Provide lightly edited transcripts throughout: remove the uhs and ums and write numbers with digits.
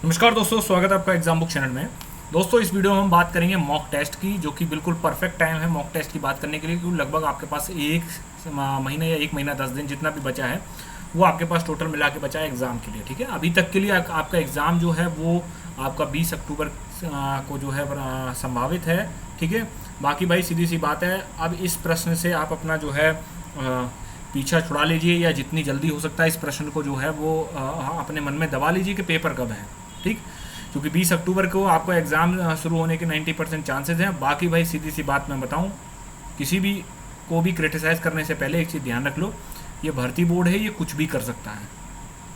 नमस्कार दोस्तों, स्वागत है आपका एग्जाम बुक चैनल में। दोस्तों, इस वीडियो में हम बात करेंगे मॉक टेस्ट की, जो कि बिल्कुल परफेक्ट टाइम है मॉक टेस्ट की बात करने के लिए, क्योंकि लगभग आपके पास एक महीना या 1 महीना 10 दिन जितना भी बचा है वो आपके पास टोटल मिला के बचा है एग्ज़ाम के लिए। ठीक है, अभी तक के लिए आपका एग्ज़ाम जो है वो आपका 20 अक्टूबर को जो है संभावित है। ठीक है, बाकी भाई सीधी सी बात है, अब इस प्रश्न से आप अपना जो है पीछा छुड़ा लीजिए, या जितनी जल्दी हो सकता है इस प्रश्न को जो है वो अपने मन में दबा लीजिए कि पेपर कब है। ठीक, क्योंकि 20 अक्टूबर को आपको एग्ज़ाम शुरू होने के 90% चांसेस हैं। बाकी भाई सीधी सी बात मैं बताऊं, किसी भी को भी क्रिटिसाइज़ करने से पहले एक चीज़ ध्यान रख लो, ये भर्ती बोर्ड है, ये कुछ भी कर सकता है।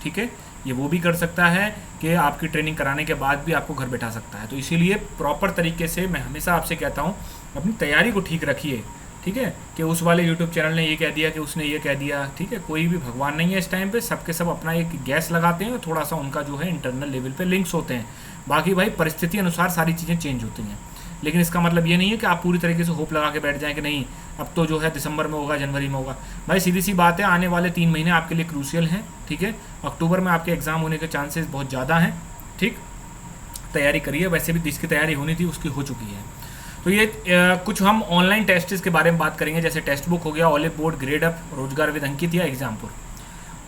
ठीक है, ये वो भी कर सकता है कि आपकी ट्रेनिंग कराने के बाद भी आपको घर बैठा सकता है। तो इसीलिए प्रॉपर तरीके से मैं हमेशा आपसे कहता हूँ, अपनी तैयारी को ठीक रखिए। ठीक है, कि उस वाले यूट्यूब चैनल ने ये कह दिया कि उसने ये कह दिया। ठीक है, कोई भी भगवान नहीं है इस टाइम पे, सबके सब अपना एक गैस लगाते हैं और थोड़ा सा उनका जो है इंटरनल लेवल पे लिंक्स होते हैं। बाकी भाई परिस्थिति अनुसार सारी चीज़ें चेंज होती हैं, लेकिन इसका मतलब ये नहीं है कि आप पूरी तरीके से होप लगा के बैठ जाएं कि नहीं अब तो जो है दिसंबर में होगा, जनवरी में होगा। भाई सीधी सी बात है, आने वाले 3 महीने आपके लिए क्रूशियल हैं। ठीक है, अक्टूबर में आपके एग्ज़ाम होने के चांसेस बहुत ज़्यादा हैं। ठीक, तैयारी करिए, वैसे भी जिसकी तैयारी होनी थी उसकी हो चुकी है। तो ये कुछ हम ऑनलाइन टेस्ट के बारे में बात करेंगे, जैसे टेक्स्ट बुक हो गया, ऑलिव बोर्ड, ग्रेड अप, रोजगार विद अंकित या एग्जामपुर।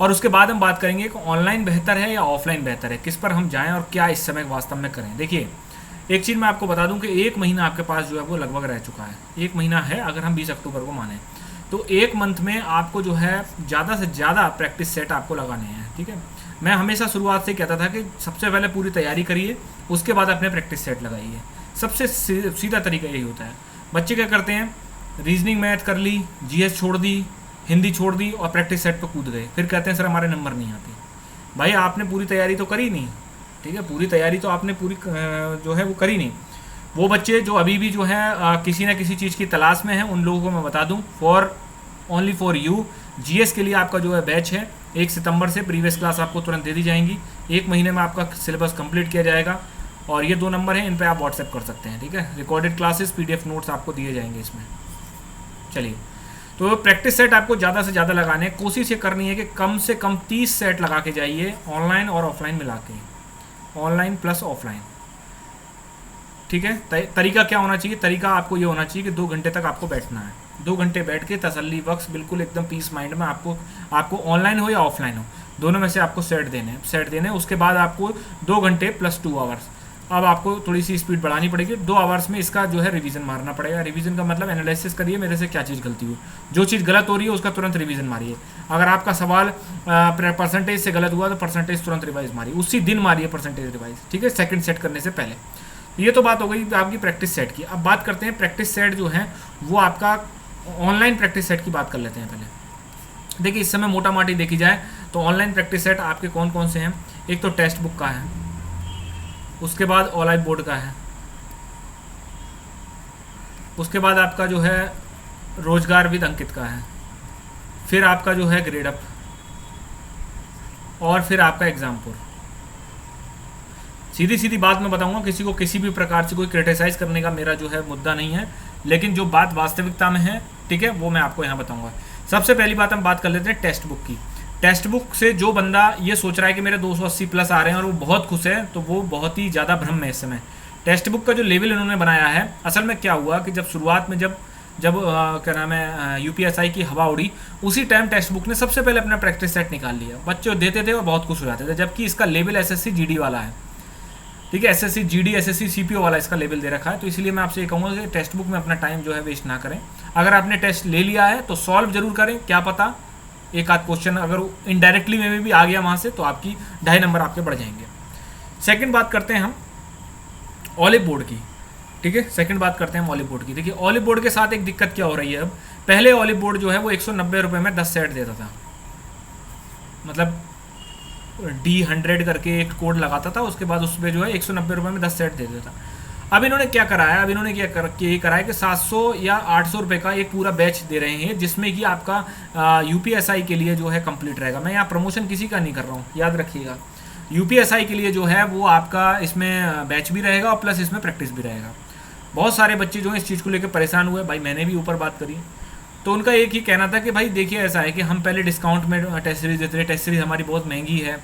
और उसके बाद हम बात करेंगे कि ऑनलाइन बेहतर है या ऑफलाइन बेहतर है, किस पर हम जाएं और क्या इस समय वास्तव में करें। देखिए, एक चीज़ मैं आपको बता दूं कि 1 महीना आपके पास जो है वो लगभग रह चुका है। 1 महीना है अगर हम 20 अक्टूबर को माने तो 1 मंथ में आपको जो है ज़्यादा से ज़्यादा प्रैक्टिस सेट आपको लगाने हैं। ठीक है, मैं हमेशा शुरुआत से कहता था कि सबसे पहले पूरी तैयारी करिए, उसके बाद अपने प्रैक्टिस सेट लगाइए। सबसे सीधा तरीका यही होता है। बच्चे क्या करते हैं, रीजनिंग मैथ कर ली, जीएस छोड़ दी, हिंदी छोड़ दी और प्रैक्टिस सेट पर कूद गए, फिर कहते हैं सर हमारे नंबर नहीं आते। भाई आपने पूरी तैयारी तो करी नहीं। ठीक है, पूरी तैयारी तो आपने पूरी जो है वो करी नहीं। वो बच्चे जो अभी भी जो है किसी न किसी चीज़ की तलाश में हैं, उन लोगों को मैं बता दूं, ओनली फॉर यू, जीएस के लिए आपका जो है बैच है 1 सितंबर से प्रीवियस क्लास आपको तुरंत दे दी जाएंगी। 1 महीने में आपका सिलेबस कंप्लीट किया जाएगा और ये 2 नंबर हैं, इन पे आप व्हाट्सएप कर सकते हैं। ठीक है, रिकॉर्डेड क्लासेस, पीडीएफ नोट्स आपको दिए जाएंगे इसमें। चलिए, तो प्रैक्टिस सेट आपको ज़्यादा से ज़्यादा लगाने हैं। कोशिश ये करनी है कि कम से कम 30 सेट लगा के जाइए, ऑनलाइन और ऑफलाइन मिला के, ऑनलाइन प्लस ऑफलाइन। ठीक है, तरीका क्या होना चाहिए? तरीका आपको ये होना चाहिए कि 2 घंटे तक आपको बैठना है। 2 घंटे बैठ के तसल्ली बख्श, बिल्कुल एकदम पीस माइंड में आपको ऑनलाइन हो या ऑफलाइन हो, दोनों में से आपको सेट देने। उसके बाद आपको 2 घंटे प्लस 2 आवर्स, अब आपको थोड़ी सी स्पीड बढ़ानी पड़ेगी। 2 आवर्स में इसका जो है रिवीजन मारना पड़ेगा। रिवीजन का मतलब एनालिसिस करिए, मेरे से क्या चीज़ गलती हुई, जो चीज़ गलत हो रही है उसका तुरंत रिवीजन मारिए। अगर आपका सवाल परसेंटेज से गलत हुआ तो परसेंटेज तुरंत रिवाइज मारिए, उसी दिन मारिए परसेंटेज रिवाइज। ठीक है, सेकंड सेट करने से पहले। ये तो बात हो गई आपकी प्रैक्टिस सेट की। अब बात करते हैं प्रैक्टिस सेट जो है वो आपका ऑनलाइन प्रैक्टिस सेट की बात कर लेते हैं पहले। देखिए, इस समय मोटा माटी देखी जाए तो ऑनलाइन प्रैक्टिस सेट आपके कौन कौन से हैं। एक तो टेक्स्ट बुक का है, उसके बाद ऑलिव बोर्ड का है, उसके बाद आपका जो है रोजगार विद अंकित का है, फिर आपका जो है ग्रेड अप, और फिर आपका एग्जामपुर। सीधी सीधी बात मैं बताऊंगा, किसी को किसी भी प्रकार से कोई क्रिटिसाइज करने का मेरा जो है मुद्दा नहीं है, लेकिन जो बात वास्तविकता में है, ठीक है, वो मैं आपको यहाँ बताऊंगा। सबसे पहली बात हम बात कर लेते हैं टेक्स्ट बुक की। टेक्स्ट बुक से जो बंदा ये सोच रहा है कि मेरे 280 प्लस आ रहे हैं और वो बहुत खुश है, तो वो बहुत ही ज़्यादा भ्रम में इस समय। टेक्स्ट बुक का जो लेवल इन्होंने बनाया है, असल में क्या हुआ कि जब शुरुआत में जब क्या नाम है यूपीएसआई की हवा उड़ी, उसी टाइम टेक्स्ट बुक ने सबसे पहले अपना प्रैक्टिस सेट निकाल लिया। बच्चे देते थे और बहुत खुश हो जाते थे, जबकि इसका लेवल एसएससी जीडी वाला है। ठीक है, एसएससी जीडी, एसएससी सीपीओ वाला इसका लेवल दे रखा है। तो इसलिए मैं आपसे ये कहूँगा कि टेक्स्ट बुक में अपना टाइम जो है वेस्ट ना करें। अगर आपने टेस्ट ले लिया है तो सॉल्व जरूर करें, क्या पता एक आध क्वेश्चन अगर इनडायरेक्टली में भी आ गया वहाँ से तो आपकी 2.5 नंबर आपके बढ़ जाएंगे। सेकंड बात करते हैं हम ऑलिव बोर्ड की। ठीक है, सेकंड बात करते हैं हम ऑलिव बोर्ड की। देखिए, ऑलिव बोर्ड के साथ एक दिक्कत क्या हो रही है। अब पहले ऑलिव बोर्ड जो है वो 190 रुपये में 10 सेट देता था, मतलब D100 करके एक कोड लगाता था, उसके बाद उसमें जो है 190 रुपये में 10 सेट दे देता था। अब इन्होंने क्या करा है, ये करा है कि 700 या 800 रुपये का एक पूरा बैच दे रहे हैं, जिसमें कि आपका यूपीएसआई के लिए जो है कंप्लीट रहेगा। मैं यहाँ प्रमोशन किसी का नहीं कर रहा हूँ, याद रखिएगा। यूपीएसआई के लिए जो है वो आपका इसमें बैच भी रहेगा और प्लस इसमें प्रैक्टिस भी रहेगा। बहुत सारे बच्चे जो हैं इस चीज़ को लेकर परेशान हुए, भाई मैंने भी ऊपर बात करी, तो उनका एक ही कहना था कि भाई देखिए ऐसा है कि हम पहले डिस्काउंट में टेस्ट सीरीज देते थे, टेस्ट सीरीज हमारी बहुत महंगी है,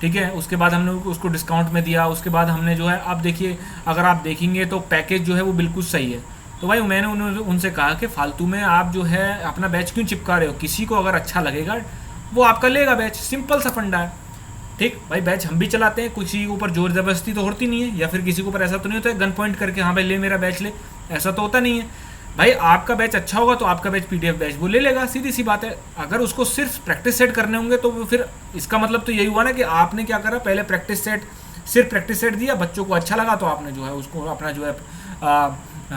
ठीक है। उसके बाद हमने उसको डिस्काउंट में दिया, उसके बाद हमने जो है, अब देखिए अगर आप देखेंगे तो पैकेज जो है वो बिल्कुल सही है। तो भाई मैंने उनसे कहा कि फालतू में आप जो है अपना बैच क्यों चिपका रहे हो, किसी को अगर अच्छा लगेगा वो आपका लेगा बैच, सिंपल सा फंडा है। ठीक भाई, बैच हम भी चलाते हैं, किसी के ऊपर जोर जबरदस्ती तो होती नहीं है, या फिर किसी के ऊपर ऐसा तो नहीं होता है गन पॉइंट करके हाँ भाई ले मेरा बैच ले, ऐसा तो होता नहीं है भाई। आपका बैच अच्छा होगा तो आपका बैच पीडीएफ बैच वो ले लेगा, सीधी सी बात है। अगर उसको सिर्फ प्रैक्टिस सेट करने होंगे तो फिर इसका मतलब तो यही हुआ ना कि आपने क्या करा, पहले प्रैक्टिस सेट, सिर्फ प्रैक्टिस सेट दिया, बच्चों को अच्छा लगा तो आपने जो है उसको अपना जो है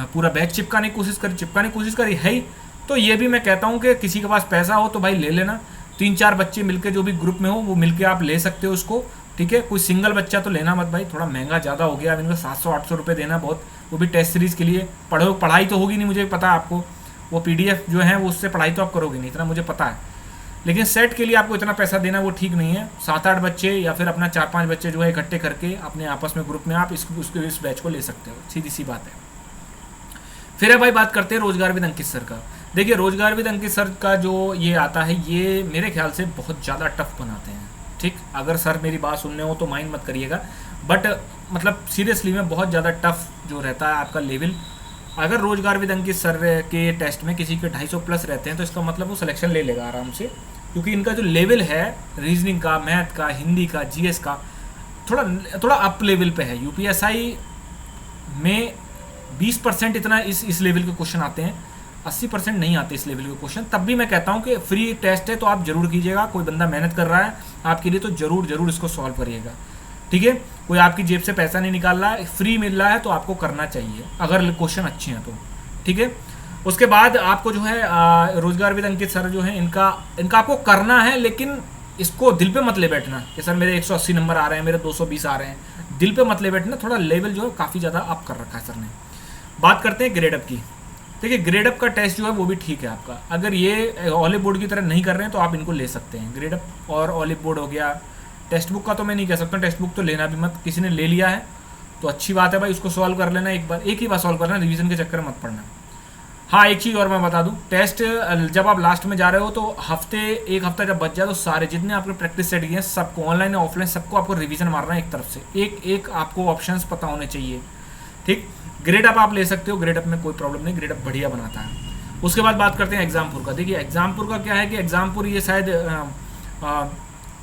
पूरा बैच चिपकाने की कोशिश करी है ही। तो ये भी मैं कहता हूँ कि किसी के पास पैसा हो तो भाई ले लेना, 3-4 बच्चे मिलके जो भी ग्रुप में हो वो मिलके आप ले सकते हो उसको, ठीक है। कोई सिंगल बच्चा तो लेना मत भाई, थोड़ा महंगा ज़्यादा हो गया, अब इनको 700-800 रुपये देना बहुत, वो भी टेस्ट सीरीज़ के लिए। पढ़ाई तो होगी नहीं, मुझे पता है आपको, वो पीडीएफ जो है वो उससे पढ़ाई तो आप करोगे नहीं, इतना मुझे पता है, लेकिन सेट के लिए आपको इतना पैसा देना वो ठीक नहीं है। 7-8 बच्चे या फिर अपना 4-5 बच्चे जो है इकट्ठे करके अपने आपस में ग्रुप में आप इस बैच को ले सकते हो, सीधी सी बात है। फिर भाई बात करते हैं रोजगार विद अंकित सर का। देखिए रोजगार विद अंकित सर का जो ये आता है, ये मेरे ख्याल से बहुत ज़्यादा टफ बनाते हैं, ठीक। अगर सर मेरी बात सुनने हो तो माइंड मत करिएगा, बट मतलब सीरियसली में बहुत ज़्यादा टफ जो रहता है आपका लेवल। अगर रोजगार विद अंकित सर के टेस्ट में किसी के 250 प्लस रहते हैं तो इसका मतलब वो सिलेक्शन ले लेगा आराम से, क्योंकि इनका जो लेवल है रीजनिंग का, मैथ का, हिंदी का, जीएस का थोड़ा अप लेवल पे है। यूपीएसआई में 20% इतना इस लेवल के क्वेश्चन आते हैं, 80% नहीं आते इस लेवल के क्वेश्चन। तब भी मैं कहता हूँ कि फ्री टेस्ट है तो आप जरूर कीजिएगा, कोई बंदा मेहनत कर रहा है आपके लिए तो जरूर इसको सॉल्व करिएगा, ठीक है। कोई आपकी जेब से पैसा नहीं निकाल रहा है, फ्री मिल रहा है तो आपको करना चाहिए अगर क्वेश्चन अच्छे हैं तो, ठीक है। उसके बाद आपको जो है रोजगार विद अंकित सर जो है इनका आपको करना है, लेकिन इसको दिल पे मत ले बैठना कि सर मेरे 180 नंबर आ रहे हैं, मेरे 220 आ रहे हैं, दिल पे मत ले बैठना। थोड़ा लेवल जो है काफ़ी ज़्यादा अप कर रखा है सर ने। बात करते हैं ग्रेड अप की। देखिए ग्रेड अप का टेस्ट जो है वो भी ठीक है आपका, अगर ये ऑलिव बोर्ड की तरह नहीं कर रहे हैं तो आप इनको ले सकते हैं। ग्रेड अप और ऑलिव बोर्ड हो गया, टेक्स्ट बुक का तो मैं नहीं कह सकता, टेक्स्ट बुक तो लेना भी मत, किसी ने ले लिया है तो अच्छी बात है भाई, उसको सॉल्व कर लेना, एक ही बार सॉल्व करना, रिवीजन के चक्कर में मत पड़ना। हाँ एक चीज़ और मैं बता दूं, टेस्ट जब आप लास्ट में जा रहे हो तो एक हफ्ता जब बच जाए तो सारे जितने आपने प्रैक्टिस सेट किए हैं सबको, ऑनलाइन या ऑफलाइन, सबको आपको रिवीजन मारना है एक तरफ से, एक आपको ऑप्शंस पता होने चाहिए, ठीक। ग्रेड अप आप ले सकते हो, ग्रेड अप में कोई प्रॉब्लम नहीं, ग्रेड अप बढ़िया बनाता है। उसके बाद बात करते हैं एग्जामपुर का। देखिए एग्जामपुर का क्या है कि एग्जामपुर ये शायद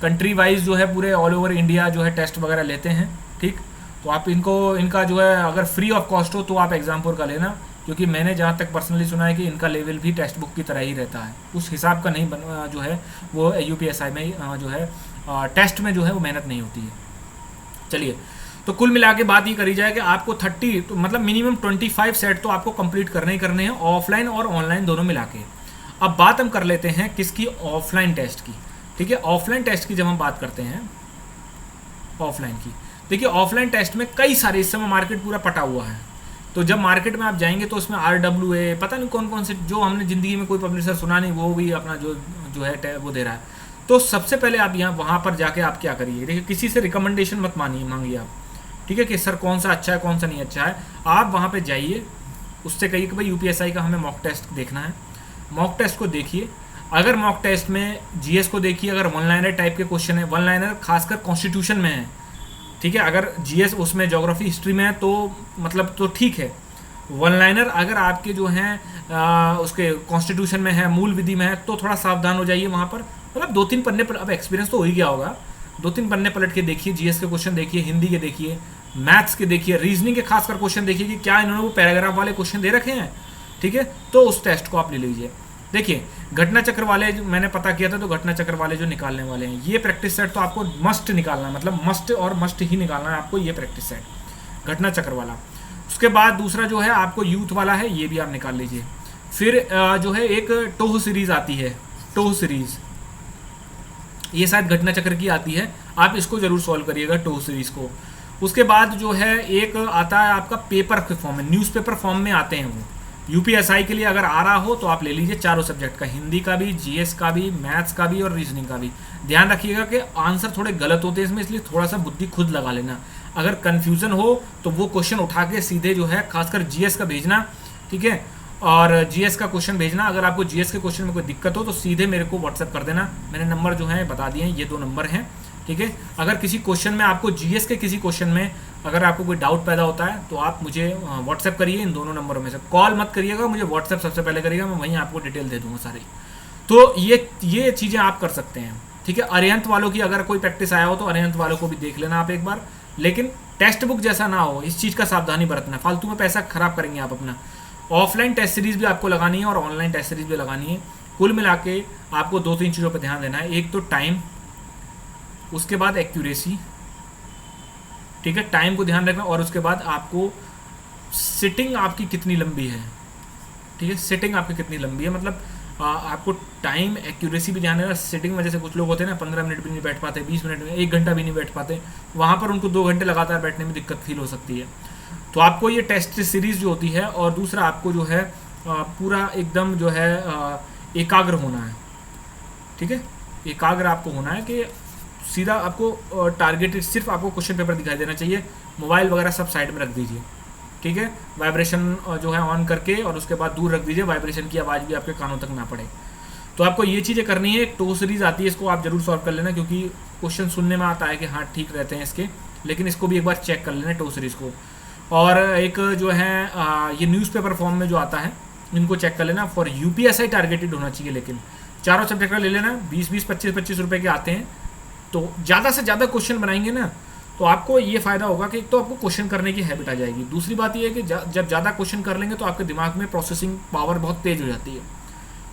कंट्री वाइज जो है पूरे ऑल ओवर इंडिया जो है टेस्ट वगैरह लेते हैं, ठीक। तो आप इनका जो है अगर फ्री ऑफ कॉस्ट हो तो आप एग्जामपुर का लेना, क्योंकि मैंने जहाँ तक पर्सनली सुना है कि इनका लेवल भी टेक्स्ट बुक की तरह ही रहता है, उस हिसाब का नहीं जो है वो यूपीएसआई में जो है टेस्ट में जो है वो मेहनत नहीं होती है। चलिए तो कुल मिला के बात ये करी जाए कि आपको 30 तो मतलब मिनिमम 25 सेट तो आपको कंप्लीट करने ही करने हैं, ऑफलाइन और ऑनलाइन दोनों मिला के। अब बात हम कर लेते हैं किसकी, ऑफलाइन टेस्ट की, ठीक है। ऑफलाइन टेस्ट की जब हम बात करते हैं ऑफलाइन की, देखिए ऑफलाइन टेस्ट में कई सारे, इस समय मार्केट पूरा पटा हुआ है, तो जब मार्केट में आप जाएंगे तो उसमें RWA पता नहीं कौन कौन से, जो हमने ज़िंदगी में कोई पब्लिशर सुना नहीं वो भी अपना जो है वो दे रहा है। तो सबसे पहले आप वहाँ पर जाके आप क्या करिए, देखिए किसी से रिकमेंडेशन मत मांगिए आप, ठीक है, कि सर कौन सा अच्छा है कौन सा नहीं अच्छा है। आप वहाँ पे जाइए, उससे कहिए कि भाई यूपीएसआई का हमें मॉक टेस्ट देखना है, मॉक टेस्ट को देखिए। अगर मॉक टेस्ट में जीएस को देखिए, अगर वन लाइनर टाइप के क्वेश्चन है, वन लाइनर खासकर कॉन्स्टिट्यूशन में है, ठीक है, अगर जीएस उसमें ज्योग्राफी हिस्ट्री में है तो मतलब तो ठीक है। वन लाइनर अगर आपके जो हैं उसके कॉन्स्टिट्यूशन में है, मूल विधि में है, तो थोड़ा सावधान हो जाइए वहाँ पर। मतलब 2-3 पन्ने पर, अब एक्सपीरियंस तो हो ही गया होगा, 2-3 पन्ने पलट के देखिए, जीएस के क्वेश्चन देखिए, हिंदी के देखिए, मैथ्स के देखिए, रीजनिंग के खासकर क्वेश्चन देखिए कि क्या इन्होंने वो पैराग्राफ वाले क्वेश्चन दे रखे हैं, ठीक है। तो उस टेस्ट को आप ले लीजिए। देखिए घटना चक्र वाले मैंने पता किया था, तो घटना चक्र वाले जो निकालने वाले हैं, ये प्रैक्टिस सेट तो आपको मस्ट निकालना है, मतलब मस्ट और मस्ट ही निकालना है आपको ये प्रैक्टिस सेट घटना चक्र वाला। उसके बाद दूसरा जो है आपको यूथ वाला है, ये भी आप निकाल लीजिए। फिर जो है एक टोह सीरीज आती है, टोह सीरीज, ये शायद घटना चक्र की आती है, आप इसको जरूर सॉल्व करिएगा टोह सीरीज को। उसके बाद जो है एक आता है आपका पेपर के फॉर्म में, न्यूज़पेपर फॉर्म में आते हैं वो, यूपीएसआई के लिए अगर आ रहा हो तो आप ले लीजिए चारों सब्जेक्ट का, हिंदी का भी, जीएस का भी, मैथ्स का भी और रीजनिंग का भी। ध्यान रखिएगा कि आंसर थोड़े गलत होते हैं इसमें, इसलिए थोड़ा सा बुद्धि खुद लगा लेना। अगर कन्फ्यूजन हो तो वो क्वेश्चन उठा के सीधे जो है खासकर जीएस का भेजना, ठीक है, और जीएस का क्वेश्चन भेजना। अगर आपको जीएस के क्वेश्चन में कोई दिक्कत हो तो सीधे मेरे को व्हाट्सएप कर देना, मैंने नंबर जो है बता दिए हैं, ये 2 नंबर हैं, ठीक है। अगर किसी क्वेश्चन में आपको जीएस के किसी क्वेश्चन में अगर आपको कोई डाउट पैदा होता है तो आप मुझे व्हाट्सएप करिए, इन दोनों नंबरों में से कॉल मत करिएगा, मुझे व्हाट्सएप सबसे पहले करिएगा, मैं वहीं आपको डिटेल दे दूंगा सारी। तो ये चीज़ें आप कर सकते हैं, ठीक है। अरिहंत वालों की अगर कोई प्रैक्टिस आया हो तो अरिहंत वालों को भी देख लेना आप एक बार, लेकिन टेक्स्ट बुक जैसा ना हो, इस चीज़ का सावधानी बरतना, फालतू में पैसा खराब करेंगे आप अपना। ऑफलाइन टेस्ट सीरीज भी आपको लगानी है और ऑनलाइन टेस्ट सीरीज भी लगानी है। कुल मिला के आपको 2-3 चीज़ों पर ध्यान देना है। एक तो टाइम, उसके बाद एक्यूरेसी, ठीक है, टाइम को ध्यान रखना, और उसके बाद आपको सिटिंग आपकी कितनी लंबी है, ठीक है, सिटिंग आपकी कितनी लंबी है, मतलब आपको टाइम एक्यूरेसी भी ध्यान रखना। सिटिंग में जैसे कुछ लोग होते हैं ना 15 मिनट भी नहीं बैठ पाते, 20 मिनट में, 1 घंटा भी नहीं बैठ पाते, वहाँ पर उनको 2 घंटे लगातार बैठने में दिक्कत फील हो सकती है। तो आपको ये टेस्ट सीरीज जो होती है, और दूसरा आपको जो है पूरा एकदम जो है एकाग्र होना है, ठीक है, एकाग्र आपको होना है कि सीधा आपको टारगेटेड, सिर्फ आपको क्वेश्चन पेपर दिखाई देना चाहिए, मोबाइल वगैरह सब साइड में रख दीजिए, ठीक है, वाइब्रेशन जो है ऑन करके, और उसके बाद दूर रख दीजिए, वाइब्रेशन की आवाज़ भी आपके कानों तक ना पड़े। तो आपको ये चीज़ें करनी है। एक टो सीरीज आती है, इसको आप जरूर सॉल्व कर लेना, क्योंकि क्वेश्चन सुनने में आता है कि हाँ ठीक रहते हैं इसके, लेकिन इसको भी एक बार चेक कर लेना टो सीरीज को। और एक जो है ये न्यूज़पेपर फॉर्म में जो आता है, इनको चेक कर लेना। फॉर यूपीएसआई टारगेटेड होना चाहिए, लेकिन चारों सब्जेक्ट का ले लेना, 20-20, 25-25 रुपये के आते हैं। तो ज़्यादा से ज़्यादा क्वेश्चन बनाएंगे ना, तो आपको ये फ़ायदा होगा कि एक तो आपको क्वेश्चन करने की हैबिट आ जाएगी, दूसरी बात ये है कि जब ज़्यादा क्वेश्चन कर लेंगे तो आपके दिमाग में प्रोसेसिंग पावर बहुत तेज़ हो जाती है,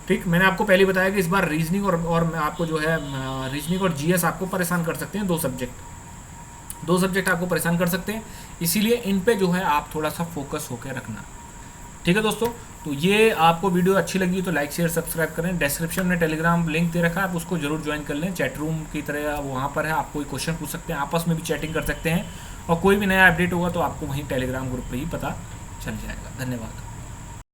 ठीक। मैंने आपको पहले बताया कि इस बार रीजनिंग और मैं आपको जो है रीजनिंग और जीएस आपको परेशान कर सकते हैं, दो सब्जेक्ट आपको परेशान कर सकते हैं, इसीलिए इन पे जो है आप थोड़ा सा फोकस होकर रखना, ठीक है दोस्तों। तो ये आपको वीडियो अच्छी लगी तो लाइक शेयर सब्सक्राइब करें। डिस्क्रिप्शन में टेलीग्राम लिंक दे रखा है, आप उसको जरूर ज्वाइन कर लें, चैट रूम की तरह वहाँ पर है, आप कोई क्वेश्चन पूछ सकते हैं, आपस में भी चैटिंग कर सकते हैं, और कोई भी नया अपडेट होगा तो आपको वहीं टेलीग्राम ग्रुप पे ही पता चल जाएगा। धन्यवाद।